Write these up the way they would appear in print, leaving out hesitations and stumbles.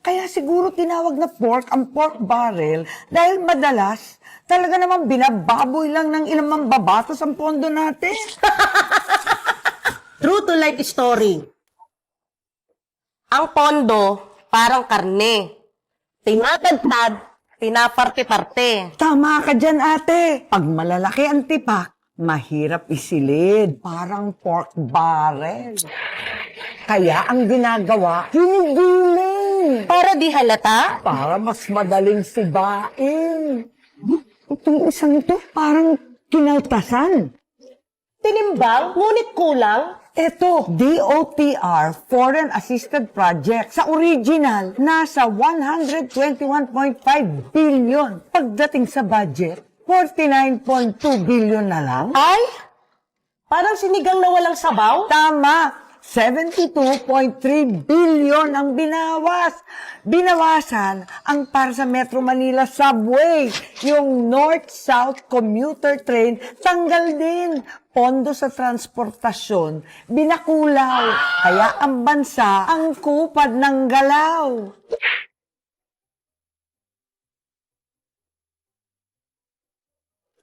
Kaya siguro tinawag na pork ang pork barrel dahil madalas talaga naman binababoy lang ng ilang mambabatas ang pondo natin. True to life story. Ang pondo, parang karne. Tinatagtad, pinaparte-parte. Tama ka dyan, ate. Pag malalaki ang tipak, mahirap isilid. Parang pork barrel. Kaya ang ginagawa, hinigiling. Para di halata? Para mas madaling sibain. Itong isang ito, parang kinaltasan. Tinimbang, ngunit kulang. Ito, DOTR, Foreign Assisted Project. Sa original, nasa 121.5 billion. Pagdating sa budget, 49.2 billion na lang. Ay, parang sinigang na walang sabaw. Tama! 72.3 billion ang binawas. Binawasan ang para sa Metro Manila Subway. Yung North-South Commuter Train, tanggal din. Pondo sa transportasyon, binakulaw. Kaya ang bansa ang kupad ng galaw.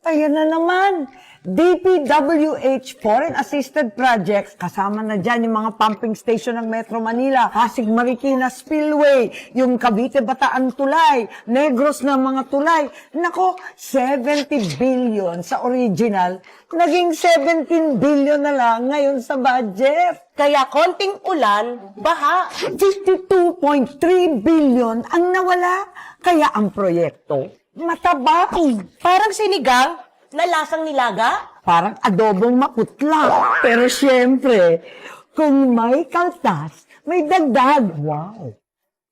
Ayan na naman. DPWH Foreign Assisted Projects, kasama na dyan yung mga pumping station ng Metro Manila, Pasig Marikina Spillway, yung Cavite Bataan Tulay, Negros na mga tulay. Nako, 70 billion sa original, naging 17 billion na lang ngayon sa budget. Kaya konting ulan, baha. 52.3 billion ang nawala. Kaya ang proyekto, matabang. Parang sinigang na lasang nilaga. Parang adobong maputla. Pero syempre, kung may kaltas, may dagdag. Wow!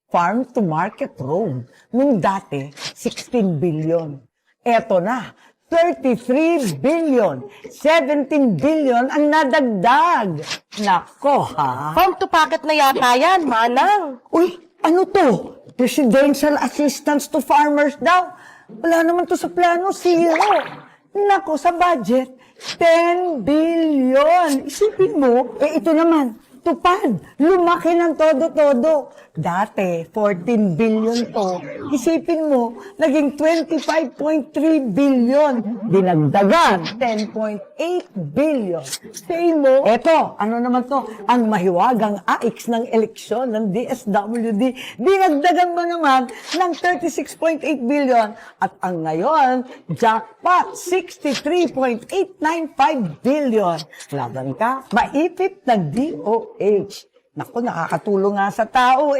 Farm to Market Road. Nung dati, 16 billion. Eto na, 33 billion. 17 billion ang nadagdag. Nako, ha? Farm to pocket na yata yan, manang. Uy, ano to? Presidential Assistance to Farmers daw. Wala naman to sa plano, zero. Nako, sa budget, 10 billion. Isipin mo, ito naman, tupad. Lumaki ng todo-todo. Dati, 14 billion to. Isipin mo, naging 25.3 billion. Dinagdagan, 10.8 billion. Say mo, eto, ano naman to? Ang mahiwagang AIX ng eleksyon ng DSWD. Dinagdagan mo naman ng 36.8 billion. At ang ngayon, jackpot, 63.895 billion. Laban ka, maipit ng DOH. Naku, nakakatulong nga sa tao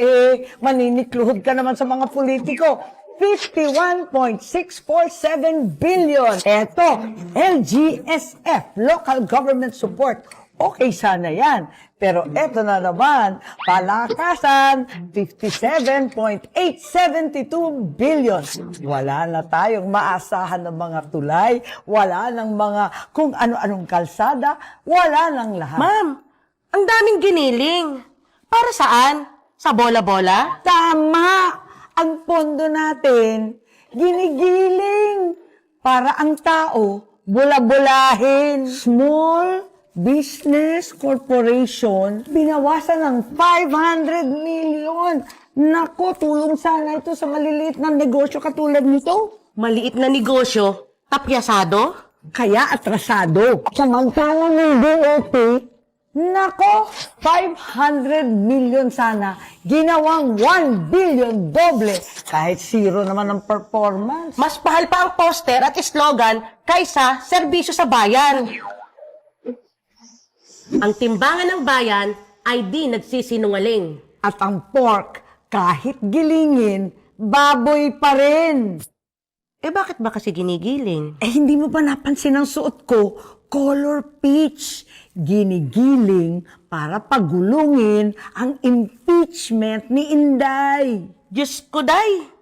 Maninikluhod ka naman sa mga politiko. 51.647 billion. Eto, LGSF, Local Government Support. Okay sana yan. Pero eto na naman, palakasan, 57.872 billion. Wala na tayong maasahan ng mga tulay, wala ng mga kung ano-anong kalsada, wala nang lahat. Ma'am, ang daming giniling. Para saan? Sa bola-bola? Tama! Ang pondo natin, ginigiling. Para ang tao, bula-bulahin. Small Business Corporation, binawasan ng 500 million. Nako, tulong sana ito sa maliliit na negosyo katulad nito. Maliit na negosyo, tapyasado? Kaya atrasado. Samantalang ng DOT, nako, 500 million sana. Ginawang 1 billion doble. Kahit zero naman ang performance. Mas pahal pa ang poster at slogan kaysa serbisyo sa bayan. Ang timbangan ng bayan ay di nagsisinungaling. At ang pork, kahit gilingin, baboy pa rin. Bakit ba kasi ginigiling? Hindi mo ba napansin ang suot ko? Color peach. Ginigiling para pagulungin ang impeachment ni Inday. Diyos ko, day!